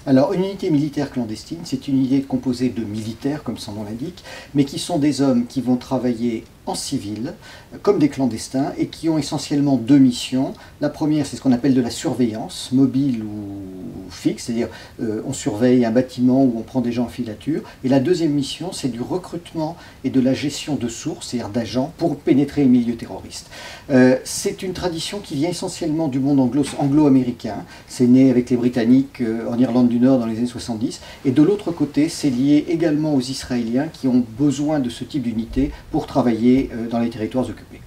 Alors, une unité militaire clandestine, c'est une unité composée de militaires, comme son nom l'indique, mais qui sont des hommes qui vont travailler en civil, comme des clandestins, et qui ont essentiellement deux missions. La première, c'est ce qu'on appelle de la surveillance, mobile ou fixe, c'est-à-dire on surveille un bâtiment où on prend des gens en filature. Et la deuxième mission, c'est du recrutement et de la gestion de sources, c'est-à-dire d'agents, pour pénétrer le milieu terroriste. C'est une tradition qui vient essentiellement du monde anglo-américain. C'est né avec les Britanniques en Irlande du Nord dans les années 70. Et de l'autre côté, c'est lié également aux Israéliens qui ont besoin de ce type d'unité pour travailler dans les territoires occupés.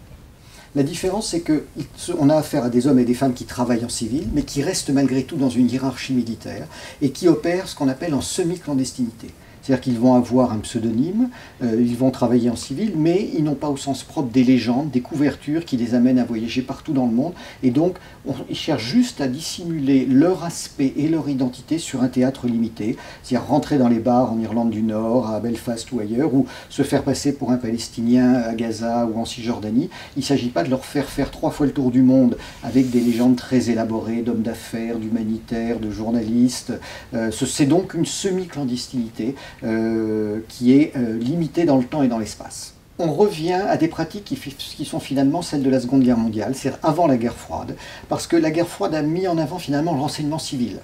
La différence, c'est qu'on a affaire à des hommes et des femmes qui travaillent en civil, mais qui restent malgré tout dans une hiérarchie militaire et qui opèrent ce qu'on appelle en semi-clandestinité. C'est-à-dire qu'ils vont avoir un pseudonyme, ils vont travailler en civil, mais ils n'ont pas au sens propre des légendes, des couvertures qui les amènent à voyager partout dans le monde. Et donc, ils cherchent juste à dissimuler leur aspect et leur identité sur un théâtre limité. C'est-à-dire rentrer dans les bars en Irlande du Nord, à Belfast ou ailleurs, ou se faire passer pour un Palestinien à Gaza ou en Cisjordanie. Il ne s'agit pas de leur faire faire 3 fois le tour du monde avec des légendes très élaborées d'hommes d'affaires, d'humanitaires, de journalistes. C'est donc une semi-clandestinité qui est limitée dans le temps et dans l'espace. On revient à des pratiques qui sont finalement celles de la Seconde Guerre mondiale, c'est-à-dire avant la guerre froide, parce que la guerre froide a mis en avant finalement le renseignement civil.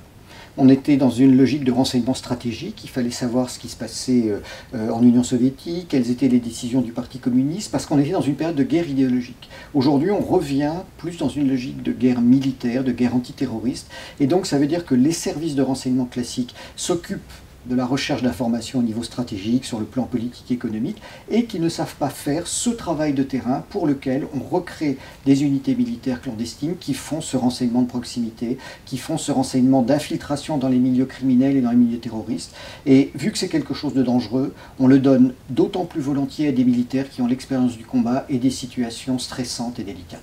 On était dans une logique de renseignement stratégique, il fallait savoir ce qui se passait en Union soviétique, quelles étaient les décisions du Parti communiste, parce qu'on était dans une période de guerre idéologique. Aujourd'hui, on revient plus dans une logique de guerre militaire, de guerre antiterroriste, et donc ça veut dire que les services de renseignement classiques s'occupent de la recherche d'informations au niveau stratégique, sur le plan politique et économique, et qui ne savent pas faire ce travail de terrain pour lequel on recrée des unités militaires clandestines qui font ce renseignement de proximité, qui font ce renseignement d'infiltration dans les milieux criminels et dans les milieux terroristes. Et vu que c'est quelque chose de dangereux, on le donne d'autant plus volontiers à des militaires qui ont l'expérience du combat et des situations stressantes et délicates.